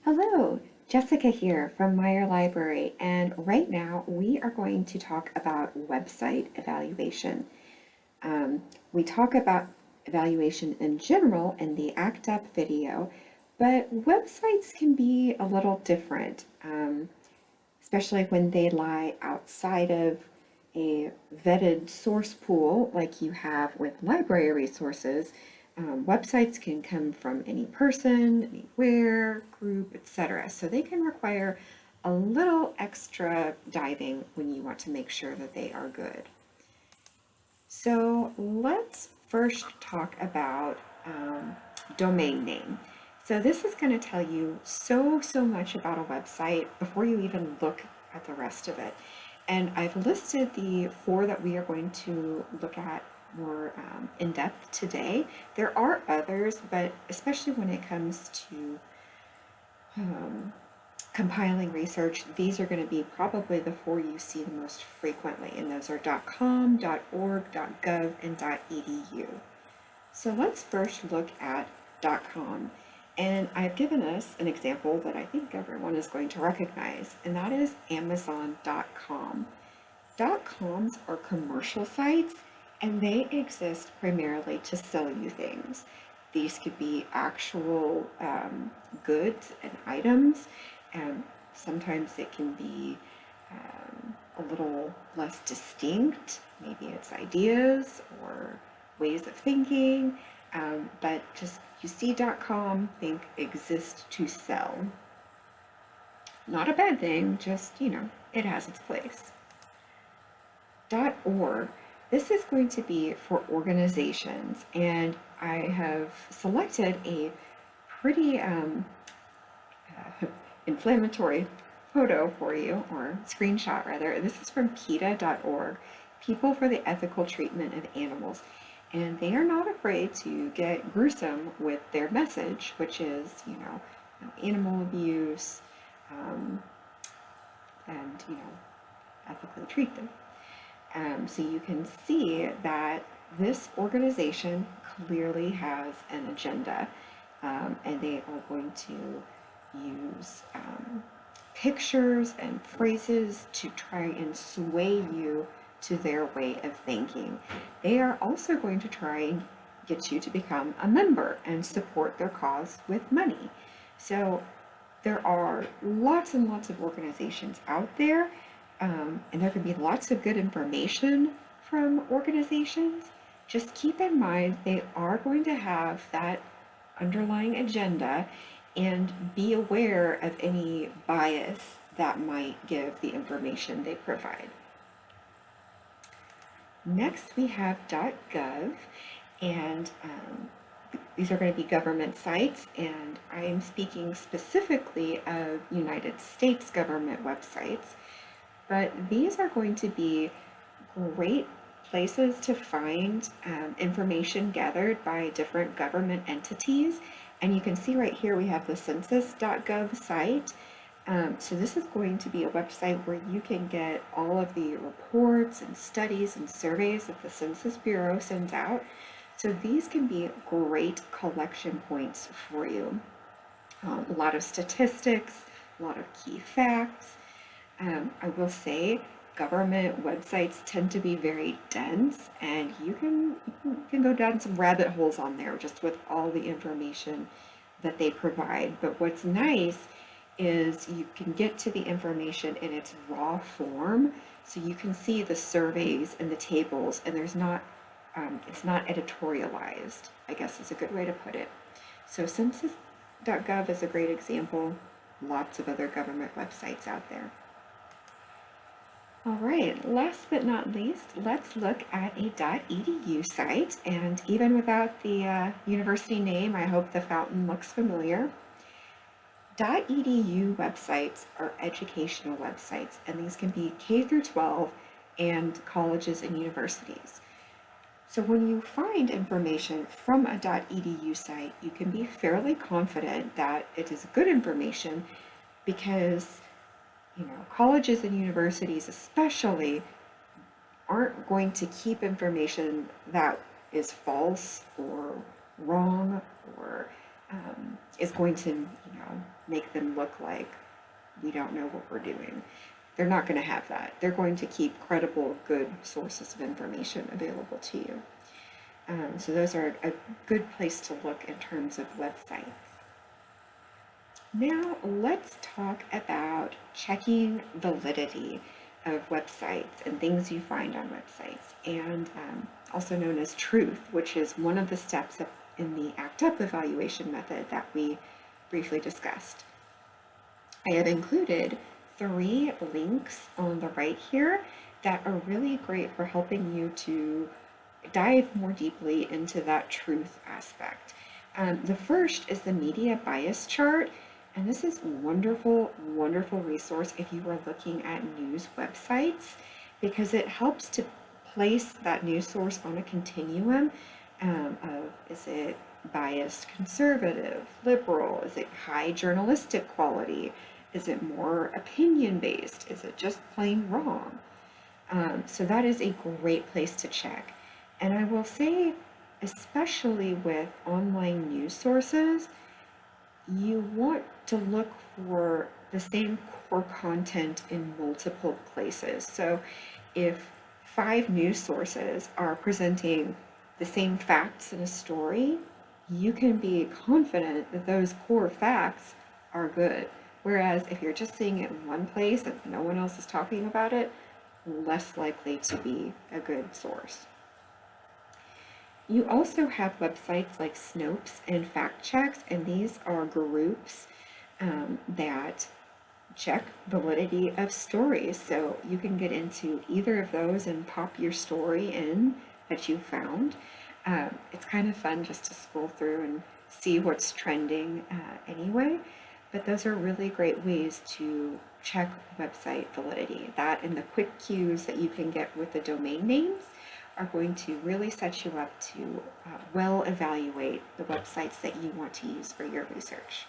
Hello, Jessica here from Meyer Library, and right now we are going to talk about website evaluation. We talk about evaluation in general in the ACT UP video, but websites can be a little different, especially when they lie outside of a vetted source pool like you have with library resources. Websites can come from any person, anywhere, group, etc. So they can require a little extra diving when you want to make sure that they are good. So let's first talk about domain name. So this is going to tell you so much about a website before you even look at the rest of it. And I've listed the four that we are going to look at more in depth today. There are others, but especially when it comes to um, compiling research, these are going to be probably the four you see the most frequently, and those are .com, .org, .gov, and .edu. So let's first look at .com, and I've given us an example that I think everyone is going to recognize, and that is Amazon.com. .coms are commercial sites, and they exist primarily to sell you things. These could be actual goods and items, and sometimes it can be a little less distinct. Maybe it's ideas or ways of thinking, but just you see .com, think exist to sell. Not a bad thing, just, it has its place. .org, this is going to be for organizations, and I have selected a pretty inflammatory photo for you, or screenshot rather. This is from PETA.org, People for the Ethical Treatment of Animals. And they are not afraid to get gruesome with their message, which is, no animal abuse, and, ethically treat them. So you can see that this organization clearly has an agenda, and they are going to use pictures and phrases to try and sway you to their way of thinking. They are also going to try and get you to become a member and support their cause with money. So there are lots and lots of organizations out there, and there can be lots of good information from organizations. Just keep in mind they are going to have that underlying agenda, and be aware of any bias that might give the information they provide. Next, we have .gov, and these are going to be government sites, and I am speaking specifically of United States government websites, but these are going to be great places to find information gathered by different government entities. And you can see right here we have the census.gov site. So this is going to be a website where you can get all of the reports and studies and surveys that the Census Bureau sends out. So these can be great collection points for you. A lot of statistics, a lot of key facts. I will say government websites tend to be very dense, and you can go down some rabbit holes on there just with all the information that they provide. But what's nice is you can get to the information in its raw form, so you can see the surveys and the tables, and it's not editorialized, I guess is a good way to put it. So census.gov is a great example. Lots of other government websites out there. All right, last but not least, let's look at a .edu site, and even without the university name, I hope the fountain looks familiar. .edu websites are educational websites, and these can be K through 12 and colleges and universities. So when you find information from a .edu site, you can be fairly confident that it is good information, because colleges and universities especially aren't going to keep information that is false or wrong, or is going to, make them look like we don't know what we're doing. They're not going to have that. They're going to keep credible, good sources of information available to you. So those are a good place to look in terms of websites. Now let's talk about checking validity of websites and things you find on websites, and also known as truth, which is one of the steps in the ACT UP evaluation method that we briefly discussed. I have included 3 links on the right here that are really great for helping you to dive more deeply into that truth aspect. The first is the media bias chart, and this is a wonderful, wonderful resource if you are looking at news websites, because it helps to place that news source on a continuum of, is it biased conservative, liberal, is it high journalistic quality, is it more opinion based, is it just plain wrong? So that is a great place to check. And I will say, especially with online news sources, you want to look for the same core content in multiple places. So if 5 news sources are presenting the same facts in a story, you can be confident that those core facts are good. Whereas if you're just seeing it in one place and no one else is talking about it, less likely to be a good source. You also have websites like Snopes and Fact Checks, and these are groups that check validity of stories. So you can get into either of those and pop your story in that you found. It's kind of fun just to scroll through and see what's trending anyway, but those are really great ways to check website validity. That and the quick cues that you can get with the domain names are going to really set you up to well evaluate the websites that you want to use for your research.